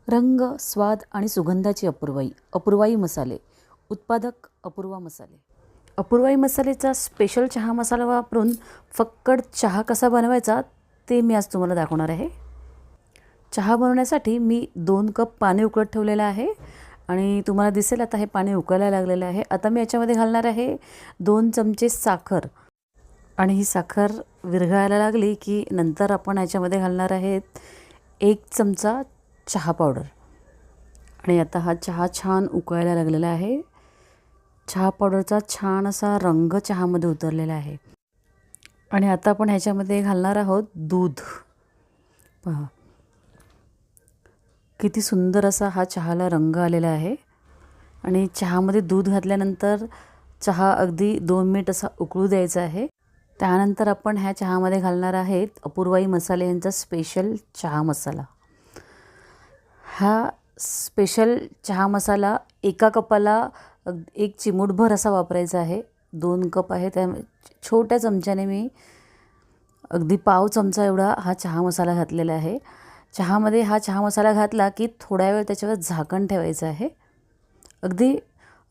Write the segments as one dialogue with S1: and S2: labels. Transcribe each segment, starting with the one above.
S1: रंग, स्वाद आणि सुगंधाची अपूर्वाई मसाले. उत्पादक अपूर्वा मसाले. अपूर्वाई मसालेचा स्पेशल चहा मसाला वापरून फक्कड चहा कसा बनवायचा ते मी आज तुम्हाला दाखवणार आहे. चहा बनवण्यासाठी मी 2 कप पाणी उकळत ठेवलेलं आहे आणि तुम्हाला दिसेल आता हे पाणी उकळायला लागलेलं आहे. आता मी याच्यामध्ये घालणार आहे 2 चमचे साखर आणि ही साखर विरघळायला लागली की नंतर आपण याच्यामध्ये घालणार आहेत 1 चमचा चहा पावडर. आणि आता हा चहा छान उकळायला लागलेला आहे. चहा पावडरचा छान असा रंग चहामध्ये उतरलेला आहे. आणि आता आपण ह्याच्यामध्ये घालणार आहोत दूध. पहा किती सुंदर असा हा चहाला रंग आलेला आहे. आणि चहामध्ये दूध घातल्यानंतर चहा अगदी 2 मिनिट असा उकळू द्यायचा आहे. त्यानंतर आपण ह्या चहामध्ये घालणार आहेत अपूर्वाई मसाले यांचा स्पेशल चहा मसाला. हा स्पेशल चहा मसाला एका कपाला 1 चिमूटभर असा वापरायचा आहे. 2 कप आहे त्या छोट्या चमच्याने मी अगदी पाव चमचा एवढा हा चहा मसाला घातलेला आहे. चहामध्ये हा चहा मसाला घातला की थोड्या वेळ त्याच्यावर झाकण ठेवायचं आहे. अगदी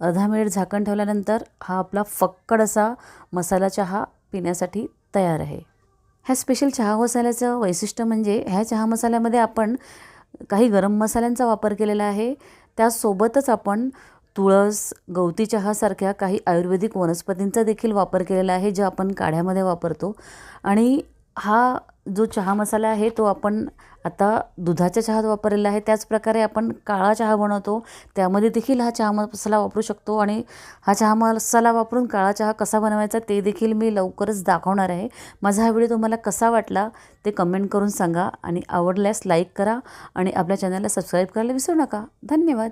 S1: अर्धा मिनिट झाकण ठेवल्यानंतर हा आपला फक्कड असा मसाला चहा पिण्यासाठी तयार आहे. ह्या स्पेशल चहा मसाल्याचं वैशिष्ट्य म्हणजे ह्या चहा मसाल्यामध्ये आपण काही गरम मसाल्यांचा वापर केलेला आहे. त्यासोबतच आपण तुळस, गवती चहासारख्या काही आयुर्वेदिक वनस्पतींचा देखील वापर केलेला आहे, जे आपण काढ्यामध्ये वापरतो. आणि हा जो चहा मसाला आहे तो आपण आता दुधाच्या चहात वापरलेला आहे. त्याचप्रकारे आपण काळा चहा बनवतो त्यामध्ये देखील हा चहा मसाला वापरू शकतो. आणि हा चहा मसाला वापरून काळा चहा कसा बनवायचा ते देखील मी लवकरच दाखवणार आहे. माझा हा व्हिडिओ तुम्हाला कसा वाटला ते कमेंट करून सांगा आणि आवडल्यास लाईक करा आणि आपल्या चॅनलला सबस्क्राईब करायला विसरू नका. धन्यवाद.